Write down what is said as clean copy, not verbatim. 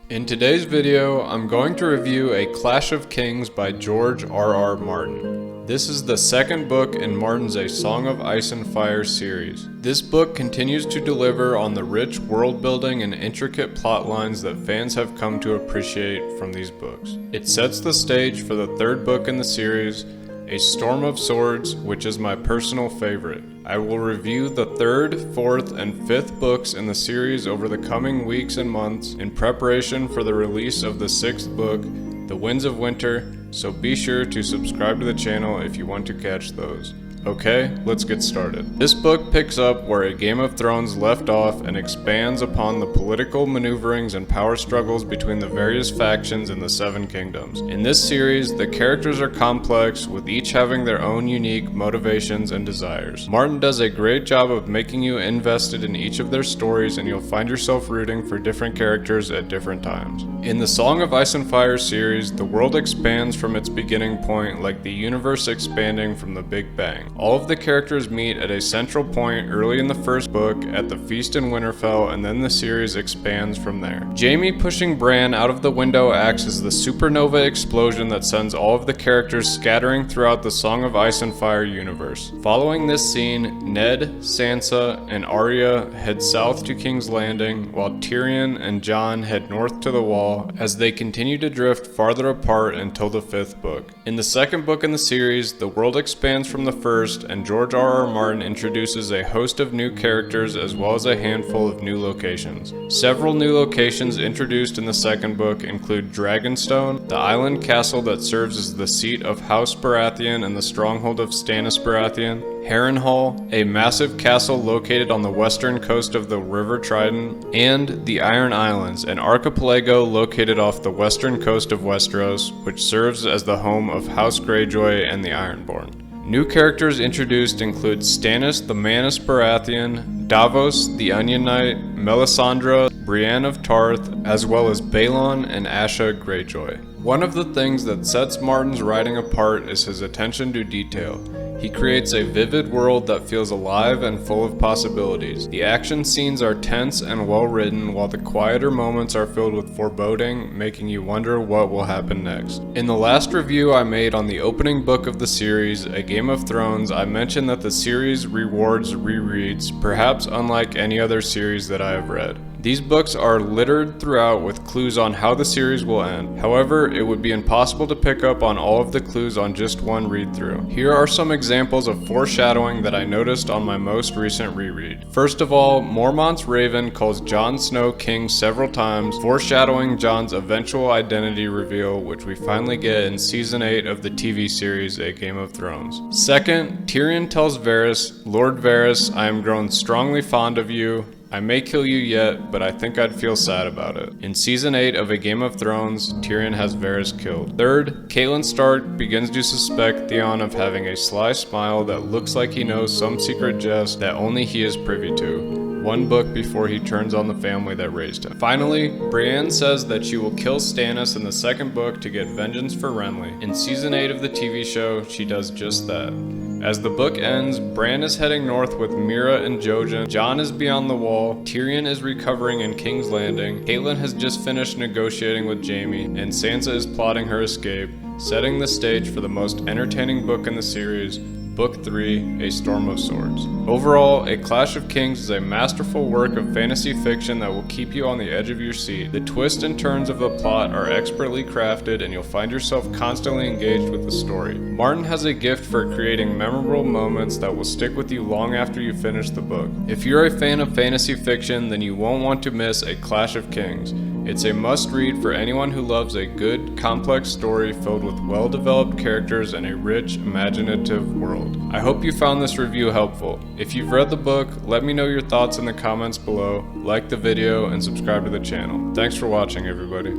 In today's video, I'm going to review A Clash of Kings by George R.R. Martin. This is the second book in Martin's A Song of Ice and Fire series. This book continues to deliver on the rich world building and intricate plot lines that fans have come to appreciate from these books. It sets the stage for the third book in the series, A Storm of Swords, which is my personal favorite. I will review the third, fourth, and fifth books in the series over the coming weeks and months in preparation for the release of the sixth book, The Winds of Winter, so be sure to subscribe to the channel if you want to catch those. Okay, let's get started. This book picks up where A Game of Thrones left off and expands upon the political maneuverings and power struggles between the various factions in the Seven Kingdoms. In this series, the characters are complex, with each having their own unique motivations and desires. Martin does a great job of making you invested in each of their stories, and you'll find yourself rooting for different characters at different times. In the Song of Ice and Fire series, the world expands from its beginning point like the universe expanding from the Big Bang. All of the characters meet at a central point early in the first book at the Feast in Winterfell, and then the series expands from there. Jaime pushing Bran out of the window acts as the supernova explosion that sends all of the characters scattering throughout the Song of Ice and Fire universe. Following this scene, Ned, Sansa, and Arya head south to King's Landing, while Tyrion and Jon head north to the Wall as they continue to drift farther apart until the fifth book. In the second book in the series, the world expands from the first, and George R.R. Martin introduces a host of new characters as well as a handful of new locations. Several new locations introduced in the second book include Dragonstone, the island castle that serves as the seat of House Baratheon and the stronghold of Stannis Baratheon, Harrenhal, a massive castle located on the western coast of the River Trident, and the Iron Islands, an archipelago located off the western coast of Westeros, which serves as the home of House Greyjoy and the Ironborn. New characters introduced include Stannis the Manus Baratheon, Davos the Onion Knight, Melisandre, Brienne of Tarth, as well as Balon and Asha Greyjoy. One of the things that sets Martin's writing apart is his attention to detail. He creates a vivid world that feels alive and full of possibilities. The action scenes are tense and well written, while the quieter moments are filled with foreboding, making you wonder what will happen next. In the last review I made on the opening book of the series, A Game of Thrones, I mentioned that the series rewards rereads, perhaps unlike any other series that I have read. These books are littered throughout with clues on how the series will end. However, it would be impossible to pick up on all of the clues on just one read-through. Here are some examples of foreshadowing that I noticed on my most recent reread. First of all, Mormont's Raven calls Jon Snow king several times, foreshadowing Jon's eventual identity reveal, which we finally get in Season 8 of the TV series A Game of Thrones. Second, Tyrion tells Varys, "Lord Varys, I am grown strongly fond of you. I may kill you yet, but I think I'd feel sad about it." In Season 8 of A Game of Thrones, Tyrion has Varys killed. Third, Catelyn Stark begins to suspect Theon of having a sly smile that looks like he knows some secret jest that only he is privy to, one book before he turns on the family that raised him. Finally, Brienne says that she will kill Stannis in the second book to get vengeance for Renly. In Season 8 of the TV show, she does just that. As the book ends, Bran is heading north with Mira and Jojen, Jon is beyond the Wall, Tyrion is recovering in King's Landing, Catelyn has just finished negotiating with Jaime, and Sansa is plotting her escape, setting the stage for the most entertaining book in the series, Book 3, A Storm of Swords. Overall, A Clash of Kings is a masterful work of fantasy fiction that will keep you on the edge of your seat. The twists and turns of the plot are expertly crafted, and you'll find yourself constantly engaged with the story. Martin has a gift for creating memorable moments that will stick with you long after you finish the book. If you're a fan of fantasy fiction, then you won't want to miss A Clash of Kings. It's a must-read for anyone who loves a good, complex story filled with well-developed characters and a rich, imaginative world. I hope you found this review helpful. If you've read the book, let me know your thoughts in the comments below, like the video, and subscribe to the channel. Thanks for watching, everybody.